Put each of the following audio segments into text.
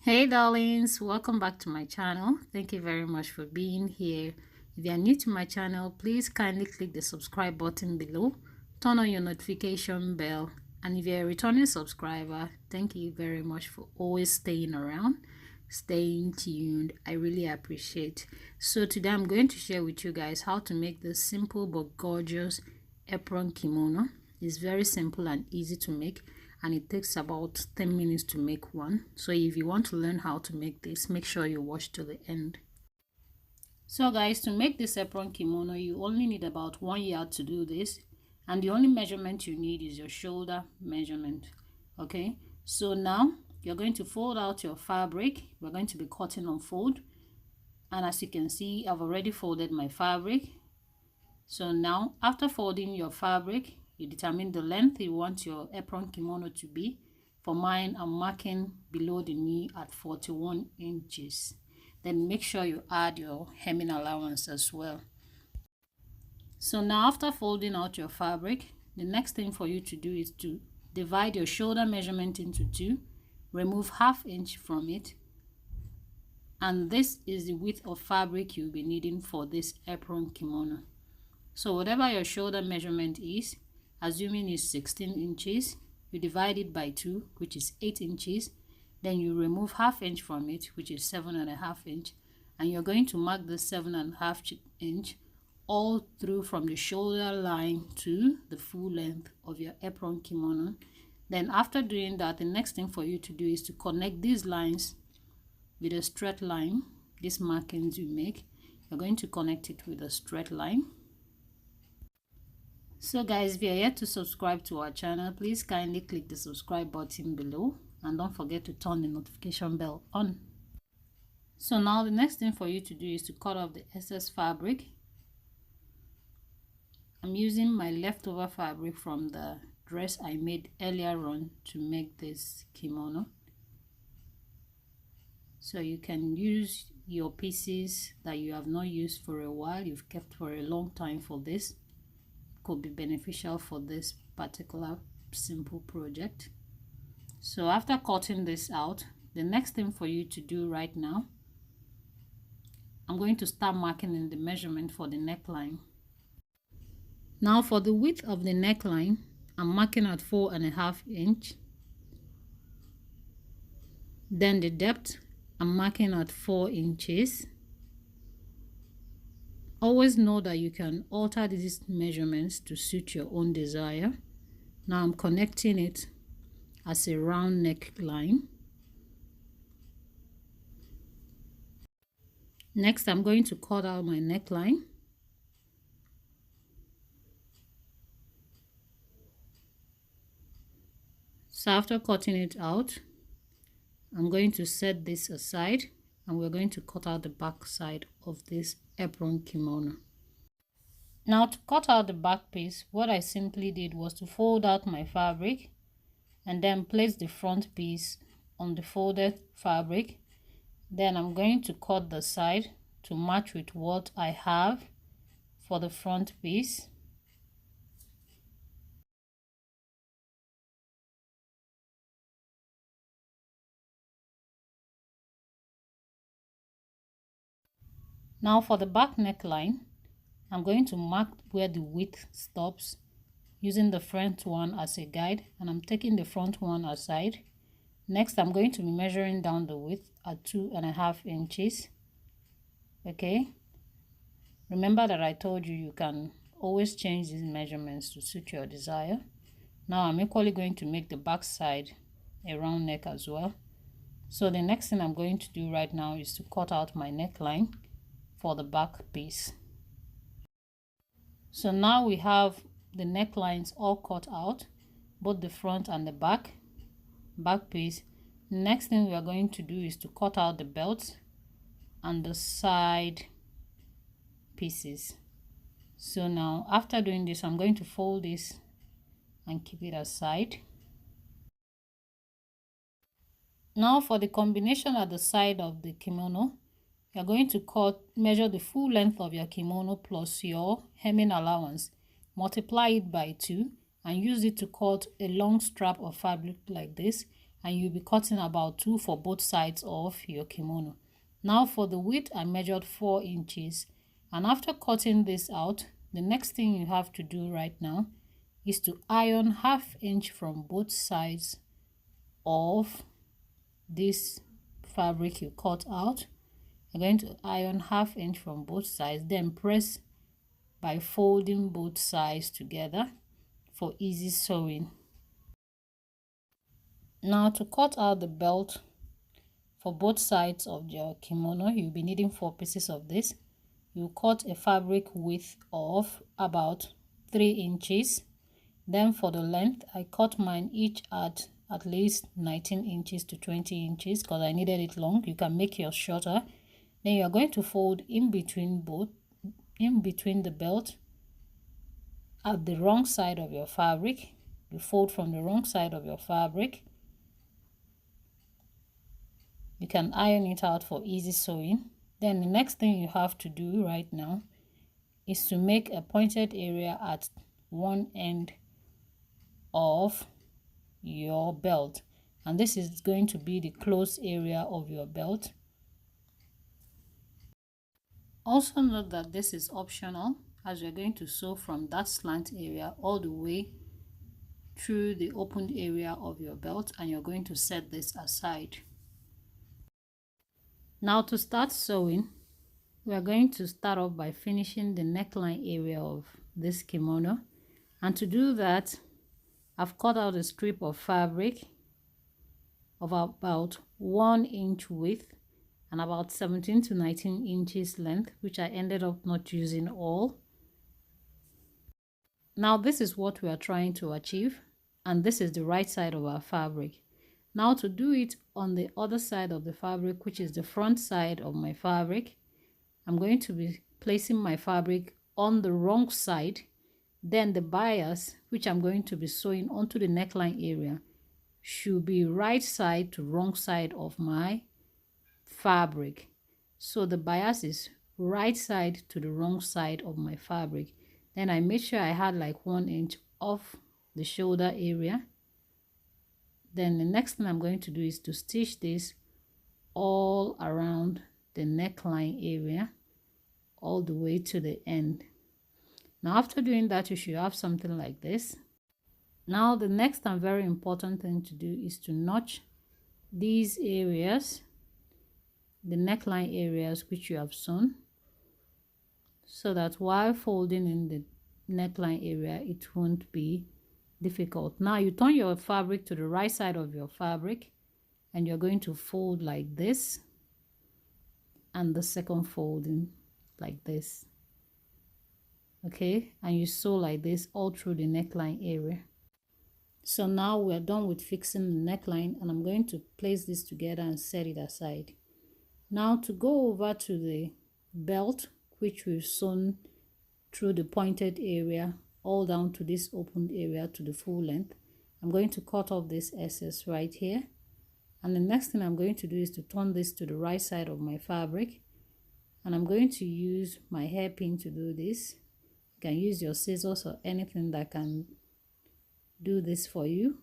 Hey darlings, welcome back to my channel. Thank you very much for being here. If you are new to my channel, please kindly click the subscribe button below, turn on your notification bell, and if you're a returning subscriber, thank you very much for always staying around, staying tuned. I really appreciate. So today I'm going to share with you guys how to make this simple but gorgeous apron kimono. It's very simple and easy to make, and it takes about 10 minutes to make one. So if you want to learn how to make this, make sure you watch to the end. So guys, to make this apron kimono, you only need about 1 yard to do this, and the only measurement you need is your shoulder measurement. Okay, so now you're going to fold out your fabric. We're going to be cutting on fold, and as you can see, I've already folded my fabric. So now, after folding your fabric, you determine the length you want your apron kimono to be. For mine, I'm marking below the knee at 41 inches. Then make sure you add your hemming allowance as well. So now, after folding out your fabric, the next thing for you to do is to divide your shoulder measurement into two, remove ½ inch from it, and this is the width of fabric you'll be needing for this apron kimono. So whatever your shoulder measurement is, assuming it's 16 inches, you divide it by 2, which is 8 inches. Then you remove ½ inch from it, which is 7.5 inch. And you're going to mark the 7.5 inch all through from the shoulder line to the full length of your apron kimono. Then after doing that, the next thing for you to do is to connect these lines with a straight line. These markings you make, you're going to connect it with a straight line. So guys, if you're yet to subscribe to our channel, please kindly click the subscribe button below and don't forget to turn the notification bell on. So now the next thing for you to do is to cut off the excess fabric. I'm using my leftover fabric from the dress I made earlier on to make this kimono. So you can use your pieces that you have not used for a while, you've kept for a long time for this. Could be beneficial for this particular simple project. So after cutting this out, the next thing for you to do right now, I'm going to start marking in the measurement for the neckline. Now for the width of the neckline, I'm marking at 4.5 inch. Then the depth, I'm marking at 4 inches. Always know that you can alter these measurements to suit your own desire. Now I'm connecting it as a round neckline. Next, I'm going to cut out my neckline. So after cutting it out, I'm going to set this aside, and we're going to cut out the back side of this apron kimono. Now to cut out the back piece, what I simply did was to fold out my fabric and then place the front piece on the folded fabric. Then I'm going to cut the side to match with what I have for the front piece. Now for the back neckline, I'm going to mark where the width stops using the front one as a guide, and I'm taking the front one aside. Next, I'm going to be measuring down the width at 2.5 inches. Okay, remember that I told you you can always change these measurements to suit your desire. Now I'm equally going to make the back side a round neck as well. So the next thing I'm going to do right now is to cut out my neckline for the back piece. So now we have the necklines all cut out, both the front and the back piece. Next thing we are going to do is to cut out the belts and the side pieces. So now after doing this, I'm going to fold this and keep it aside. Now for the combination at the side of the kimono, you're going to measure the full length of your kimono plus your hemming allowance, multiply it by 2, and use it to cut a long strap of fabric like this, and you'll be cutting about 2 for both sides of your kimono. Now for the width, I measured 4 inches, and after cutting this out, the next thing you have to do right now is to iron 1/2 inch from both sides of this fabric you cut out. You're going to iron 1/2 inch from both sides, then press by folding both sides together for easy sewing. Now to cut out the belt for both sides of your kimono, you'll be needing 4 pieces of this. You cut a fabric width of about 3 inches. Then for the length, I cut mine each at least 19 inches to 20 inches because I needed it long. You can make yours shorter. Then you are going to fold in between the belt at the wrong side of your fabric. You fold from the wrong side of your fabric. You can iron it out for easy sewing. Then the next thing you have to do right now is to make a pointed area at one end of your belt, and this is going to be the close area of your belt. Also note that this is optional, as we're going to sew from that slant area all the way through the opened area of your belt, and you're going to set this aside. Now to start sewing, we are going to start off by finishing the neckline area of this kimono, and to do that, I've cut out a strip of fabric of about 1 inch width and about 17 to 19 inches length, which I ended up not using all. Now this is what we are trying to achieve, and this is the right side of our fabric. Now to do it on the other side of the fabric, which is the front side of my fabric, I'm going to be placing my fabric on the wrong side. Then the bias, which I'm going to be sewing onto the neckline area, should be right side to wrong side of my fabric. So the bias is right side to the wrong side of my fabric. Then I made sure I had like 1 inch off the shoulder area. Then the next thing I'm going to do is to stitch this all around the neckline area all the way to the end. Now after doing that, you should have something like this. Now the next and very important thing to do is to notch these areas, the neckline areas which you have sewn, so that while folding in the neckline area it won't be difficult. Now you turn your fabric to the right side of your fabric, and you're going to fold like this, and the second folding like this. Okay, and you sew like this all through the neckline area. So now we're done with fixing the neckline, and I'm going to place this together and set it aside. Now to go over to the belt, which we've sewn through the pointed area all down to this opened area to the full length, I'm going to cut off this excess right here. And the next thing I'm going to do is to turn this to the right side of my fabric, and I'm going to use my hairpin to do this. You can use your scissors or anything that can do this for you.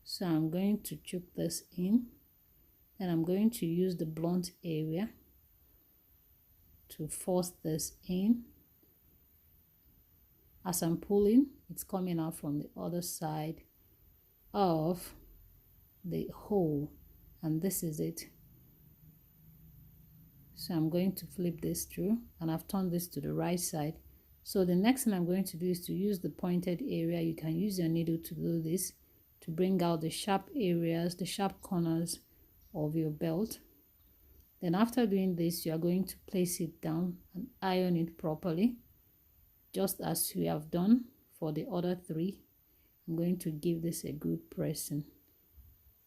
So I'm going to chuck this in, and I'm going to use the blunt area to force this in. As I'm pulling, it's coming out from the other side of the hole, and this is it. So I'm going to flip this through, and I've turned this to the right side. So the next thing I'm going to do is to use the pointed area. You can use your needle to do this, to bring out the sharp areas, the sharp corners of your belt. Then after doing this, you are going to place it down and iron it properly, just as we have done for the other 3. I'm going to give this a good pressing.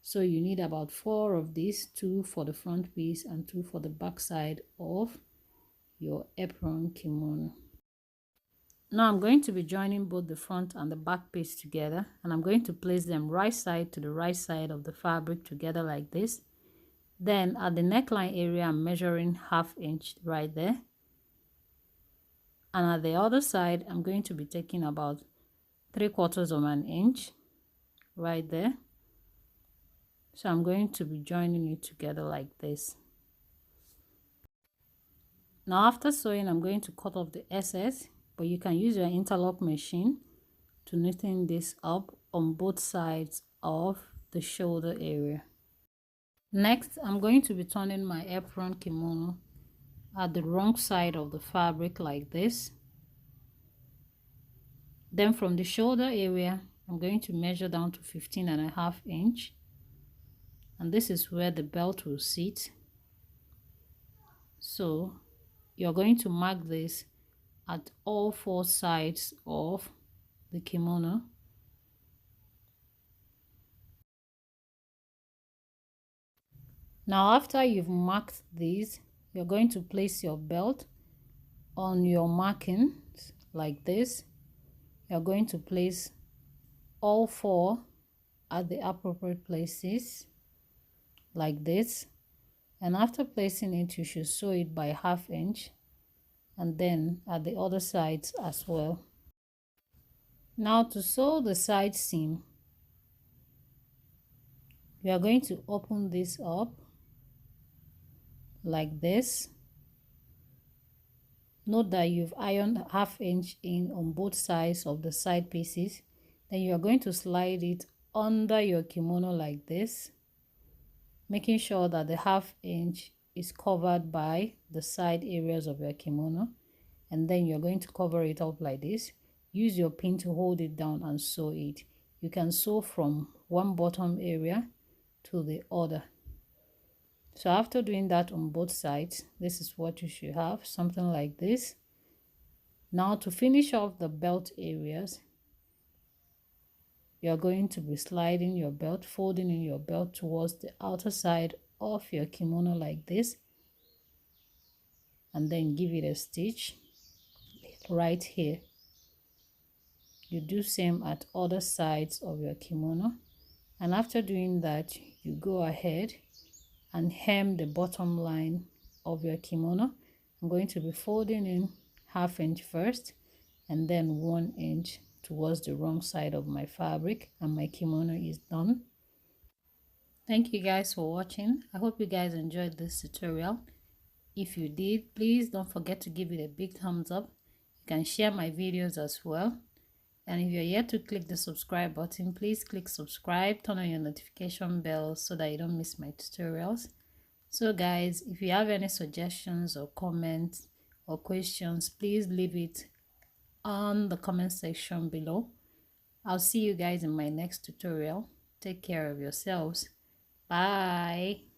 So you need about 4 of these, 2 for the front piece and 2 for the back side of your apron kimono. Now I'm going to be joining both the front and the back piece together, and I'm going to place them right side to the right side of the fabric together like this. Then at the neckline area, I'm measuring 1/2 inch right there, and at the other side I'm going to be taking about 3/4 of an inch right there. So I'm going to be joining it together like this. Now after sewing, I'm going to cut off the excess, but you can use your interlock machine to neaten this up on both sides of the shoulder area. Next, I'm going to be turning my apron kimono at the wrong side of the fabric like this. Then from the shoulder area, I'm going to measure down to 15.5 inch. And this is where the belt will sit. So you're going to mark this at all four sides of the kimono. Now after you've marked these, you're going to place your belt on your markings like this. You're going to place all four at the appropriate places like this, and after placing it, you should sew it by 1/2 inch, and then at the other sides as well. Now to sew the side seam, you are going to open this up like this. Note that you've ironed 1/2 inch in on both sides of the side pieces. Then you are going to slide it under your kimono like this, making sure that the 1/2 inch is covered by the side areas of your kimono. And then you're going to cover it up like this. Use your pin to hold it down and sew it. You can sew from one bottom area to the other. So after doing that on both sides, this is what you should have, something like this. Now to finish off the belt areas, you're going to be sliding your belt, folding in your belt towards the outer side of your kimono like this, and then give it a stitch right here. You do same at other sides of your kimono, and after doing that, you go ahead and hem the bottom line of your kimono. I'm going to be folding in 1/2 inch first, and then 1 inch towards the wrong side of my fabric, and my kimono is done. Thank you guys for watching. I hope you guys enjoyed this tutorial. If you did, please don't forget to give it a big thumbs up. You can share my videos as well. And if you're yet to click the subscribe button, please click subscribe, turn on your notification bell so that you don't miss my tutorials. So guys, if you have any suggestions or comments or questions, please leave it on the comment section below. I'll see you guys in my next tutorial. Take care of yourselves. Bye.